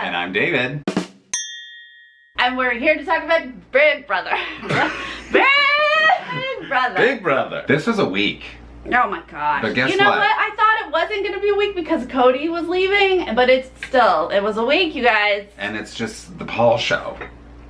And I'm David. And we're here to talk about Big Brother. Big Brother. Big Brother. This was a week. Oh my gosh. But guess you know what? I thought it wasn't going to be a week because Cody was leaving, but it was a week, you guys. And it's just the Paul show.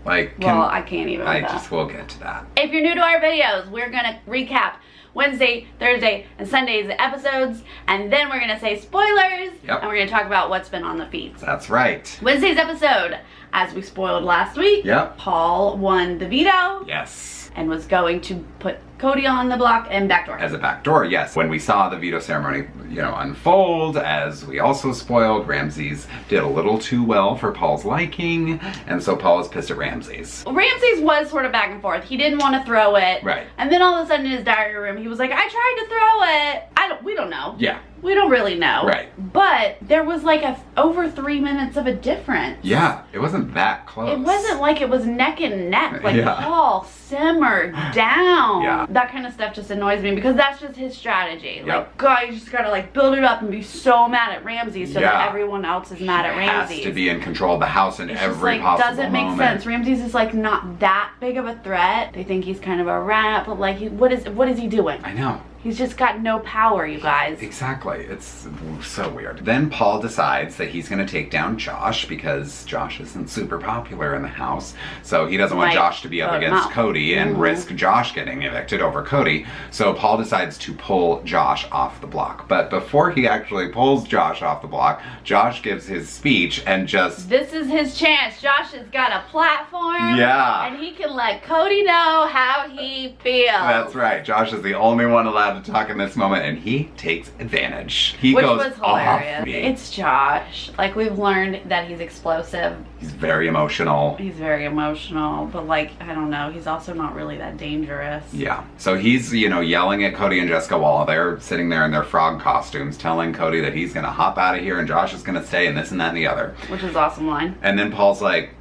Like, I can't even. We'll get to that. If you're new to our videos, we're going to recap Wednesday, Thursday, and Sunday's episodes, and then we're going to say spoilers, Yep. and we're going to talk about what's been on the feeds. That's right. Wednesday's episode, as we spoiled last week, Yep. Paul won the veto. Yes. And was going to put Cody on the block and backdoor. As a backdoor, yes. When we saw the veto ceremony, unfold, as we also spoiled, Ramses did a little too well for Paul's liking, and so Paul is pissed at Ramses. Ramses was sort of back and forth. He didn't want to throw it. Right. And then all of a sudden in his diary room, he was like, I tried to throw it. We don't know. Yeah. We don't really know. Right. But there was like over 3 minutes of a difference. Yeah, it wasn't that close. It wasn't like it was neck and neck. Like, Yeah. Paul simmered down. Yeah. That kind of stuff just annoys me because that's just his strategy. Yep. Like, God, you just gotta like build it up and be so mad at Ramses so that Yeah. everyone else is mad at Ramses. Has to be in control of the house in It's every just like, possible doesn't make moment. sense. Ramses is like not that big of a threat. They think he's kind of a rat, but like, what is he doing? I know. He's just got no power, you guys. Exactly. It's so weird. Then Paul decides that he's going to take down Josh because Josh isn't super popular in the house. So he doesn't want Josh to be up against Cody and risk Josh getting evicted over Cody. So Paul decides to pull Josh off the block. But before he actually pulls Josh off the block, Josh gives his speech and just... This is his chance. Josh has got a platform. Yeah. And he can let Cody know how he feels. That's right. Josh is the only one allowed to talk in this moment, and he takes advantage. Which goes was hilarious. off me. It's Josh. Like, we've learned that he's explosive. He's very emotional. He's very emotional, but like, I don't know, he's also not really that dangerous. Yeah. So he's, yelling at Cody and Jessica while they're sitting there in their frog costumes, telling Cody that he's gonna hop out of here and Josh is gonna stay and this and that and the other. Which is an awesome line. And then Paul's like,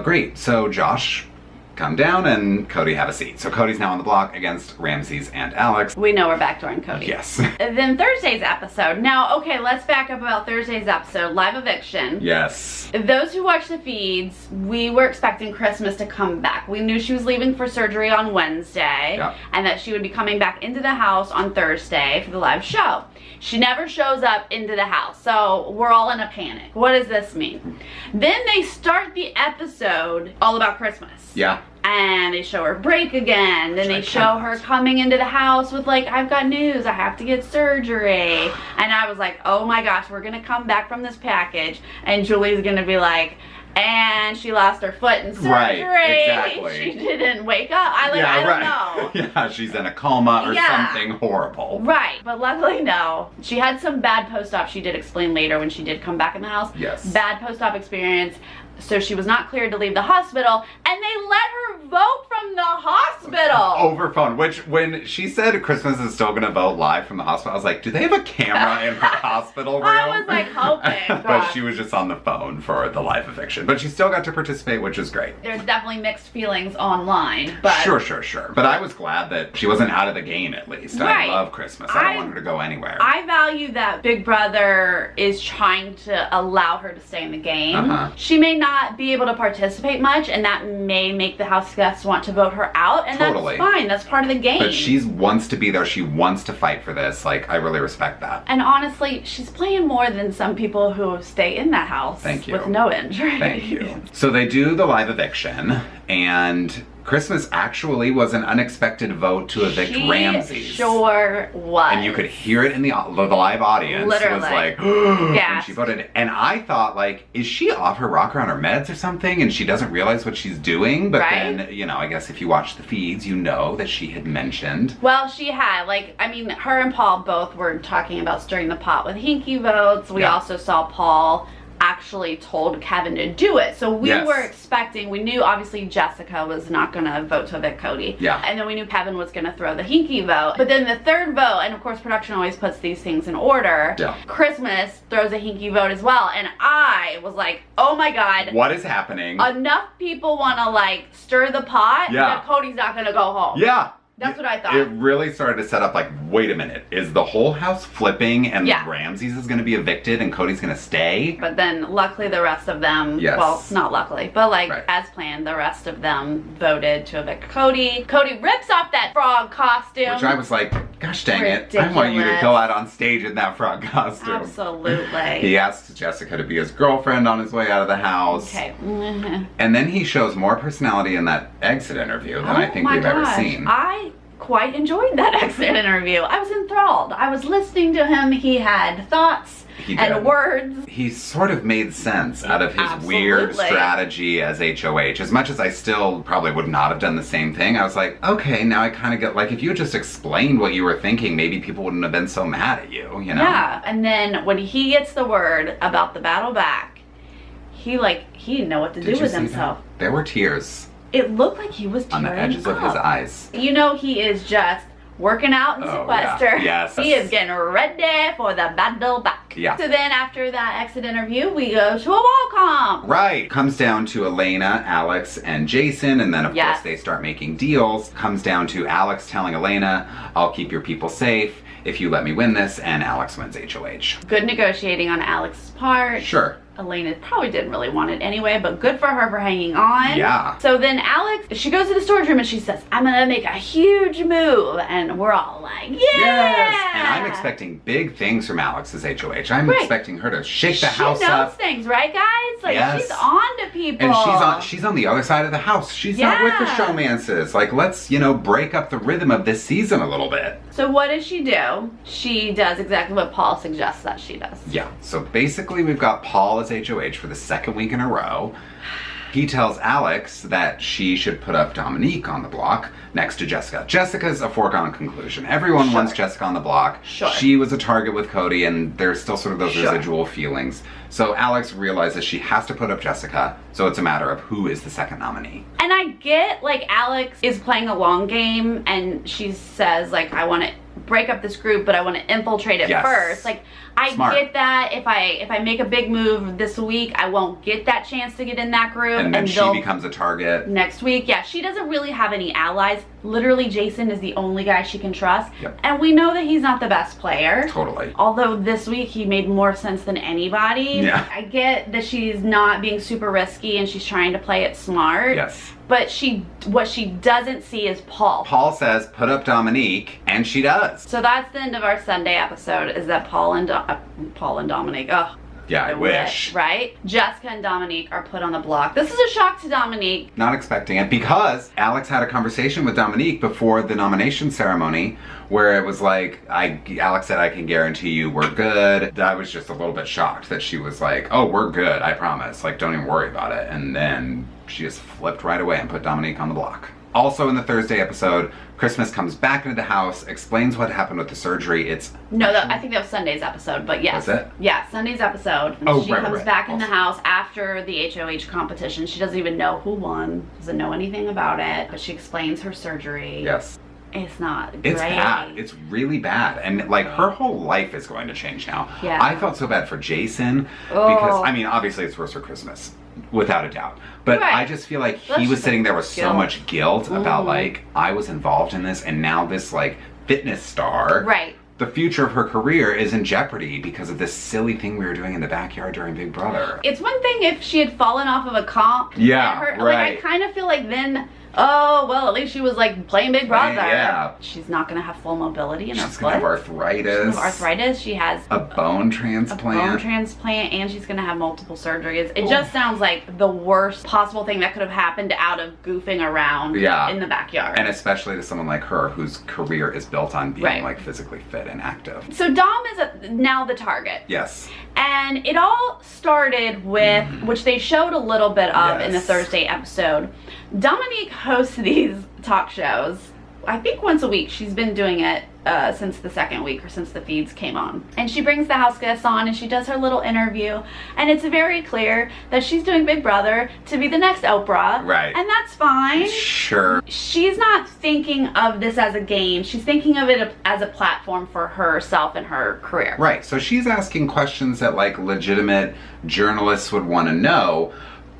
great. So Josh, come down and Cody, have a seat. So Cody's now on the block against Ramses and Alex. We know we're backdooring Cody. Yes. Then Thursday's episode. Now, okay, let's back up about Thursday's episode, live eviction. Yes. Those who watch the feeds, we were expecting Christmas to come back. We knew she was leaving for surgery on Wednesday, Yep. and that she would be coming back into the house on Thursday for the live show. She never shows up into the house, so we're all in a panic. What does this mean? Then they start the episode all about Christmas. Yeah. And they show her break again. Then they show her coming into the house with like, I've got news, I have to get surgery. And I was like, oh my gosh, we're gonna come back from this package and Julie's gonna be like, and she lost her foot in surgery. Right, exactly. She didn't wake up. I don't know. Yeah, she's in a coma or something horrible. Right, but luckily no. She had some bad post-op. She did explain later when she did come back in the house. Yes. Bad post-op experience. So she was not cleared to leave the hospital, and they let her vote from the hospital. Over phone, which when she said Christmas is still gonna vote live from the hospital, I was like, do they have a camera in her hospital room? I was like hoping. But she was just on the phone for the live eviction. But she still got to participate, which is great. There's definitely mixed feelings online, but... Sure. But I was glad that she wasn't out of the game at least. Right. I love Christmas. I don't want her to go anywhere. I value that Big Brother is trying to allow her to stay in the game. She may not be able to participate much, and that may make the house guests want to vote her out, and that's fine. That's part of the game. But she wants to be there. She wants to fight for this. Like, I really respect that. And honestly, she's playing more than some people who stay in that house with no injury. Thank you. So they do the live eviction, and Christmas actually was an unexpected vote to evict Ramses. Sure was. And you could hear it in the live audience. Literally. It was like, when she voted. And I thought, like, is she off her rocker on her meds or something? And she doesn't realize what she's doing? But then, I guess if you watch the feeds, you know that she had mentioned. Well, she had. Like, I mean, her and Paul both were talking about stirring the pot with hinky votes. We also saw Paul actually told Kevin to do it. So we were expecting, we knew obviously Jessica was not going to vote to evict Cody. Yeah. And then we knew Kevin was going to throw the hinky vote. But then the third vote, and of course production always puts these things in order. Yeah. Christmas throws a hinky vote as well. And I was like, oh my God. What is happening? Enough people want to like stir the pot that Cody's not going to go home. Yeah. That's what I thought. It really started to set up like, wait a minute, is the whole house flipping and Ramses is going to be evicted and Cody's going to stay? But then luckily the rest of them, well, not luckily, but like as planned, the rest of them voted to evict Cody. Cody rips off that frog costume. Which I was like, gosh dang it, I want you to go out on stage in that frog costume. Absolutely. He asks Jessica to be his girlfriend on his way out of the house. Okay. And then he shows more personality in that exit interview than I think we've ever seen. I quite enjoyed that exit interview. I was enthralled. I was listening to him. He had thoughts and words. He sort of made sense out of his weird strategy as HOH. As much as I still probably would not have done the same thing, I was like, okay, now I kind of get, like, if you just explained what you were thinking, maybe people wouldn't have been so mad at you, you know? Yeah, and then when he gets the word about the battle back, he didn't know what to do with himself. That? There were tears. It looked like he was tearing on the edges of his eyes. You know, he is just working out in sequester. Yeah. Yes. He is getting ready for the battle back. Yeah. So then after that exit interview, we go to a wall comp. Right. Comes down to Elena, Alex, and Jason, and then of course they start making deals. Comes down to Alex telling Elena, I'll keep your people safe if you let me win this, and Alex wins HOH. Good negotiating on Alex's part. Sure. Elena probably didn't really want it anyway, but good for her for hanging on. Yeah. So then Alex, she goes to the storage room and she says, I'm gonna make a huge move. And we're all like, yeah! Yes! And I'm expecting big things from Alex's HOH. I'm expecting her to shake the house up. She knows things, right guys? Like she's on to people. And she's on the other side of the house. She's not with the showmances. Like, let's, break up the rhythm of this season a little bit. So what does she do? She does exactly what Paul suggests that she does. Yeah. So basically we've got Paul as HOH for the second week in a row. He tells Alex that she should put up Dominique on the block next to Jessica. Jessica's a foregone conclusion. Everyone wants Jessica on the block. She was a target with Cody, and there's still sort of those residual feelings. So Alex realizes she has to put up Jessica, so it's a matter of who is the second nominee. And I get, like, Alex is playing a long game, and she says, like, I want to break up this group, but I want to infiltrate it first. Like, I get that if I make a big move this week, I won't get that chance to get in that group. And then she becomes a target. Next week, she doesn't really have any allies. Literally, Jason is the only guy she can trust. Yep. And we know that he's not the best player. Totally. Although this week he made more sense than anybody. Yeah. I get that she's not being super risky and she's trying to play it smart. Yes. But what she doesn't see is Paul. Paul says, put up Dominique, and she does. So that's the end of our Sunday episode, is that Paul and Dominique, yeah, I wish. Right? Jessica and Dominique are put on the block. This is a shock to Dominique. Not expecting it, because Alex had a conversation with Dominique before the nomination ceremony where it was like, Alex said, I can guarantee you we're good. I was just a little bit shocked that she was like, oh, we're good, I promise. Like, don't even worry about it. And then she just flipped right away and put Dominique on the block. Also in the Thursday episode, Christmas comes back into the house, explains what happened with the surgery. I think that was Sunday's episode, but yes. Was it? Yeah, Sunday's episode. Oh, she comes back in the house after the HOH competition. She doesn't even know who won, doesn't know anything about it, but she explains her surgery. Yes. It's not great. It's bad. It's really bad. And like her whole life is going to change now. Yeah. I felt so bad for Jason because, I mean, obviously it's worse for Christmas, without a doubt. But I just feel like he was sitting there with so much guilt about like, I was involved in this and now this like fitness star. Right. The future of her career is in jeopardy because of this silly thing we were doing in the backyard during Big Brother. It's one thing if she had fallen off of a comp. Yeah, right. Like, I kind of feel like then, oh, well, at least she was like playing Big Brother. Yeah. She's not going to have full mobility in her foot. She's going to have arthritis. She has a bone transplant. And she's going to have multiple surgeries. It just sounds like the worst possible thing that could have happened out of goofing around in the backyard. And especially to someone like her whose career is built on being like physically fit and active. So Dom is now the target. Yes. And it all started with, which they showed a little bit of in the Thursday episode. Dominique hosts these talk shows, I think once a week. She's been doing it since the second week, or since the feeds came on. And she brings the house guests on and she does her little interview. And it's very clear that she's doing Big Brother to be the next Oprah. Right. And that's fine. Sure. She's not thinking of this as a game. She's thinking of it as a platform for herself and her career. Right. So she's asking questions that like legitimate journalists would want to know.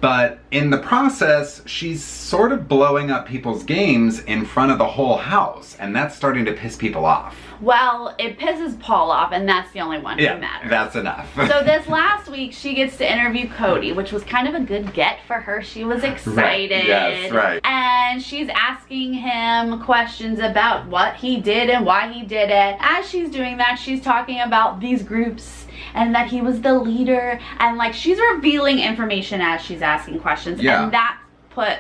But in the process, she's sort of blowing up people's games in front of the whole house, and that's starting to piss people off. Well, it pisses Paul off, and that's the only one who matters. That's enough. So this last week, she gets to interview Cody, which was kind of a good get for her. She was excited. Right. Yes, right. And she's asking him questions about what he did and why he did it. As she's doing that, she's talking about these groups and that he was the leader. And like, she's revealing information as she's asking questions. Yeah. And that put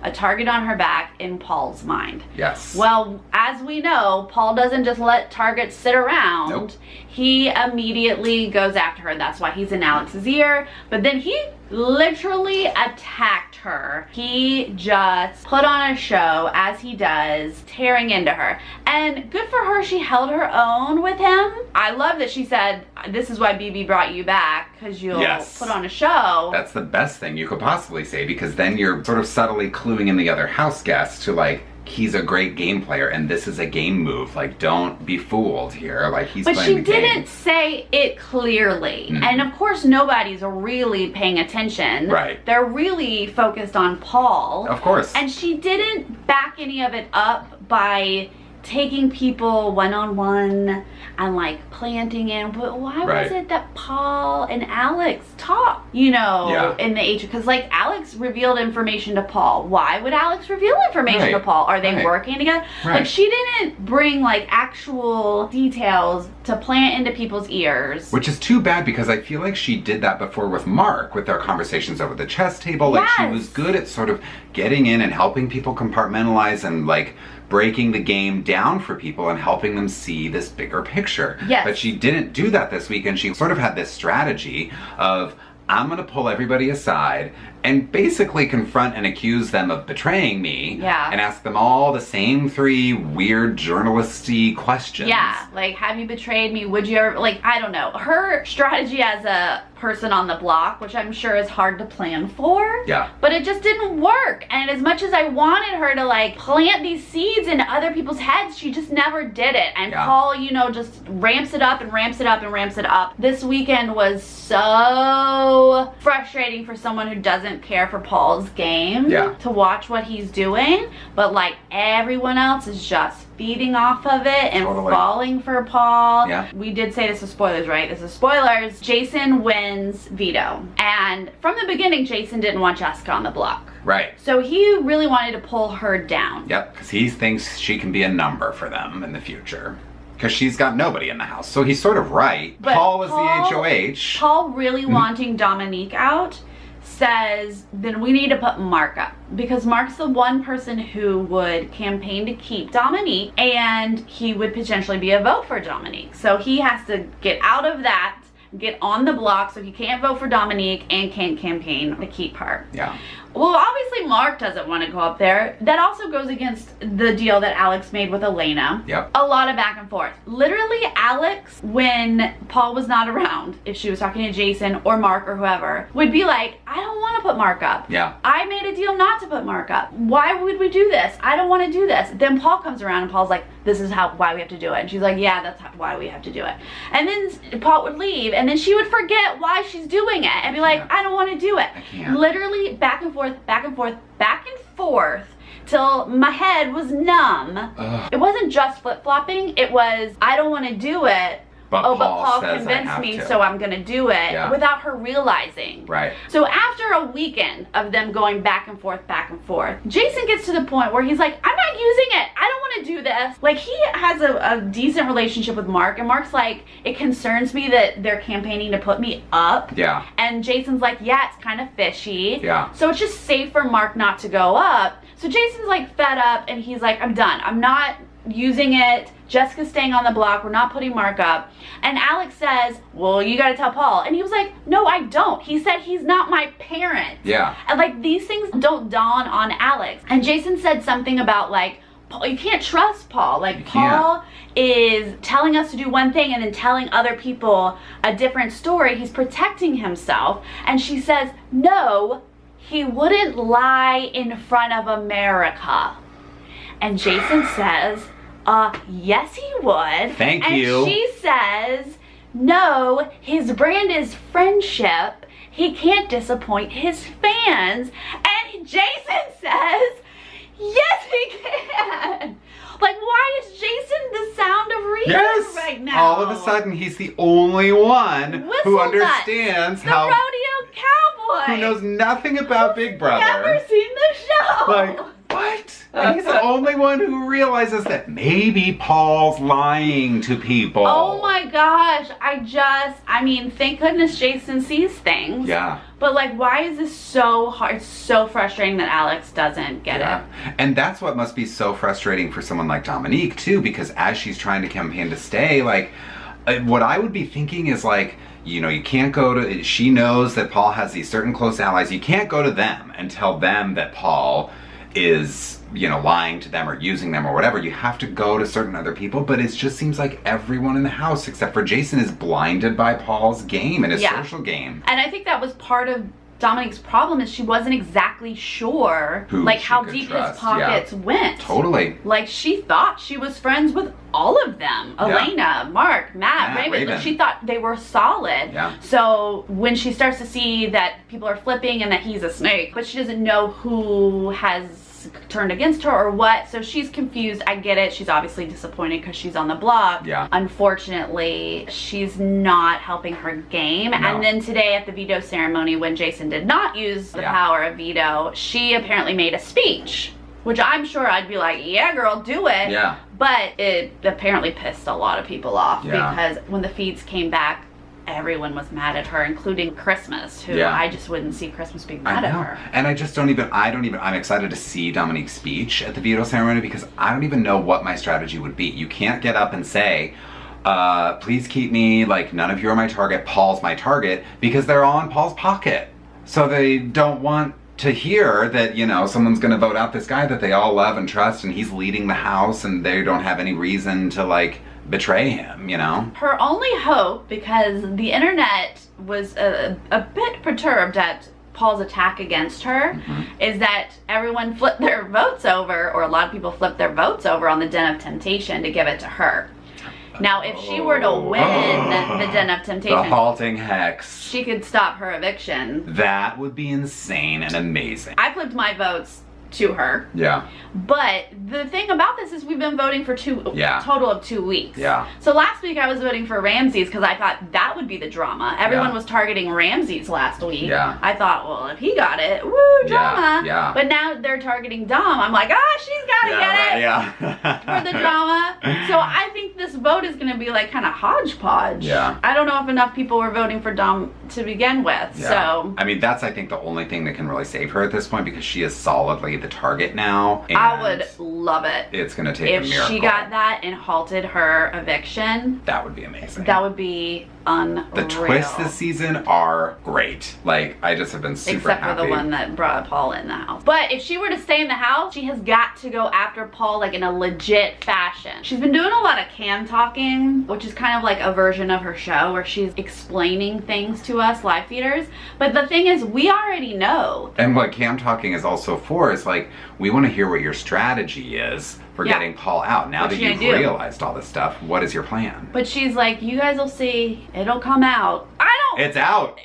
a target on her back in Paul's mind. Yes. Well, as we know, Paul doesn't just let targets sit around. Nope. He immediately goes after her. That's why he's in Alex's ear. But then he literally attacked her. He just put on a show, as he does, tearing into her. And good for her, she held her own with him. I love that she said, this is why BB brought you back, because you'll put on a show. That's the best thing you could possibly say, because then you're sort of subtly cluing in the other house guests to like, he's a great game player and this is a game move. Like, don't be fooled here. Like, he's playing the game. But she didn't say it clearly. And of course, nobody's really paying attention. Right. They're really focused on Paul. Of course. And she didn't back any of it up by taking people one-on-one and like planting in. But why was it that Paul and Alex talked, you know, in the age? Because like, Alex revealed information to Paul. Why would Alex reveal information to Paul? Are they working together? Like, she didn't bring like actual details to plant into people's ears. Which is too bad, because I feel like she did that before with Mark, with their conversations over the chess table. Like, she was good at sort of getting in and helping people compartmentalize and like breaking the game down for people and helping them see this bigger picture. Yes. But she didn't do that this week, and she sort of had this strategy of, I'm gonna pull everybody aside and basically confront and accuse them of betraying me. Yeah. And ask them all the same 3 weird journalisty questions. Yeah, like, have you betrayed me? Would you ever, like, I don't know. Her strategy as a person on the block, which I'm sure is hard to plan for. Yeah. But it just didn't work. And as much as I wanted her to like plant these seeds in other people's heads, she just never did it. And Paul, you know, just ramps it up and ramps it up and ramps it up. This weekend was so frustrating for someone who doesn't care for Paul's game to watch what he's doing. But like, everyone else is just feeding off of it and falling for Paul. Yeah. We did say this was spoilers, right? This is spoilers. Jason wins veto. And from the beginning, Jason didn't want Jessica on the block. Right. So he really wanted to pull her down. Yep, because he thinks she can be a number for them in the future. Because she's got nobody in the house. So he's sort of right. But Paul was the HOH. Paul really wanting Dominique out says, then we need to put Mark up, because Mark's the one person who would campaign to keep Dominique, and he would potentially be a vote for Dominique. So he has to get out of that, get on the block, so he can't vote for Dominique and can't campaign to keep her. Yeah. Well, obviously Mark doesn't want to go up there. That also goes against the deal that Alex made with Elena. Yep. A lot of back and forth. Literally, Alex, when Paul was not around, if she was talking to Jason or Mark or whoever, would be like, I don't want to put Mark up. Yeah. I made a deal not to put Mark up. Why would we do this? I don't want to do this. Then Paul comes around and Paul's like, this is why we have to do it. And she's like, yeah, that's why we have to do it. And then Paul would leave, and then she would forget why she's doing it and be like, I don't want to do it. I can't. Literally back and forth, back and forth, back and forth, till my head was numb. Ugh. It wasn't just flip-flopping, it was, I don't want to do it. But Paul convinced me, so I'm gonna do it, without her realizing. Right. So after a weekend of them going back and forth, Jason gets to the point where he's like, I'm not using it. I don't want to do this. Like, he has a decent relationship with Mark, and Mark's like, it concerns me that they're campaigning to put me up. Yeah. And Jason's like, yeah, it's kind of fishy. Yeah. So it's just safe for Mark not to go up. So Jason's like fed up, and he's like, I'm done. I'm not using it. Jessica's staying on the block. We're not putting Mark up. And Alex says, well, you gotta tell Paul. And he was like, no, I don't. He said he's not my parent. Yeah. And like, these things don't dawn on Alex. And Jason said something about like, Paul, you can't trust Paul. Like, Paul is telling us to do one thing and then telling other people a different story. He's protecting himself. And she says, no, he wouldn't lie in front of America. And Jason says, yes he would. Thank you. And she says, no, his brand is friendship. he can't disappoint his fans. And Jason says, yes, he can. Like, why is Jason the sound of reason right now? All of a sudden, he's the only one who understands the rodeo cowboy. Who knows nothing about Big Brother. Never seen the show. Like, what? And he's the only one who realizes that maybe Paul's lying to people. Oh my gosh. I mean, thank goodness Jason sees things. Yeah. But like, why is this so hard? It's so frustrating that Alex doesn't get it. And that's what must be so frustrating for someone like Dominique too, because as she's trying to campaign to stay, like, what I would be thinking is like, you know, you can't go to, she knows that Paul has these certain close allies. You can't go to them and tell them that Paul is, you know, lying to them or using them or whatever. You have to go to certain other people, but it just seems like everyone in the house except for Jason is blinded by Paul's game and his social game. And I think that was part of Dominique's problem, is she wasn't exactly sure like how deep his pockets went. Totally. Like, she thought she was friends with all of them. Elena, Mark, Matt, Raven. Like, she thought they were solid. So when she starts to see that people are flipping and that he's a snake, but she doesn't know who has turned against her or what, so she's confused. I get it. She's obviously disappointed because she's on the block. Unfortunately, she's not helping her game. And then today at the veto ceremony, when Jason did not use the power of veto, she apparently made a speech, which I'm sure I'd be like, yeah, girl, do it. But it apparently pissed a lot of people off because when the feeds came back, everyone was mad at her, including Christmas, who I just wouldn't see Christmas being mad at her. And I just I'm excited to see Dominique's speech at the veto ceremony because I don't even know what my strategy would be. You can't get up and say, please keep me, like, none of you are my target, Paul's my target, because they're all in Paul's pocket. So they don't want to hear that, you know, someone's gonna vote out this guy that they all love and trust and he's leading the house and they don't have any reason to, like, betray him, you know? Her only hope, because the internet was a bit perturbed at Paul's attack against her, is that everyone flipped their votes over, or a lot of people flipped their votes over on the Den of Temptation to give it to her. Now, if she were to win the Den of Temptation, the halting hex, she could stop her eviction. That would be insane and amazing. I flipped my votes to her. But the thing about this is we've been voting for total of 2 weeks. So last week I was voting for Ramses because I thought that would be the drama. Everyone was targeting Ramses last week. I thought, well, if he got it, woo, drama. But now they're targeting Dom. I'm like, she's gotta get it for the drama. So I think this vote is gonna be like kind of hodgepodge. I don't know if enough people were voting for Dom to begin with. So I mean, that's, I think, the only thing that can really save her at this point, because she is solidly the target now. And I would love it. It's gonna take a miracle. If she got that and halted her eviction, that would be amazing. That would be unreal. The twists this season are great. Like, I just have been super happy. Except for the one that brought Paul in the house. But if she were to stay in the house, she has got to go after Paul, like, in a legit fashion. She's been doing a lot of cam talking, which is kind of like a version of her show where she's explaining things to us live feeders. But the thing is, we already know. And what cam talking is also for is, like, we want to hear what your strategy is for getting Paul out. Now that you've realized all this stuff, what is your plan? But she's like, you guys will see, it'll come out. It's out.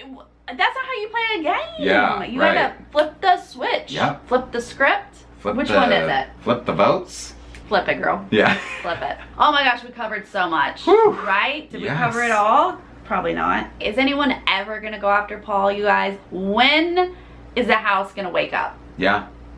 That's not how you play a game. You right. gotta flip the switch. Flip the script. Which one is it? Flip the votes. Flip it, girl. Flip it. Oh my gosh, we covered so much. Right? Did we cover it all? Probably not. Is anyone ever gonna go after Paul, you guys? When is the house gonna wake up?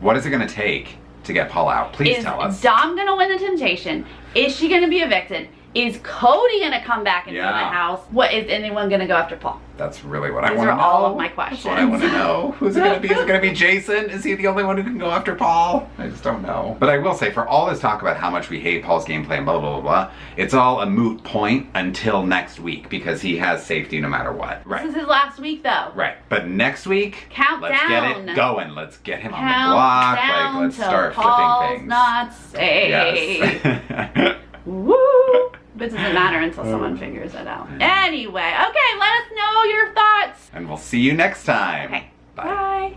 What is it gonna take to get Paul out? Please tell us. Is Dom gonna win the temptation? Is she gonna be evicted? Is Cody gonna come back into the house? What, is anyone gonna go after Paul? That's really what I want to know. These are all of my questions. That's what I want to know. Who's it gonna be? Is it gonna be Jason? Is he the only one who can go after Paul? I just don't know. But I will say, for all this talk about how much we hate Paul's gameplay and blah, blah, blah, blah, it's all a moot point until next week, because he has safety no matter what. This is his last week, though. But next week, countdown. Let's get it going. Let's get him on the block. Like, let's start Paul's flipping things. Not safe. Yes. Woo! But it doesn't matter until someone figures it out. Anyway, okay, let us know your thoughts. And we'll see you next time. Okay. Bye.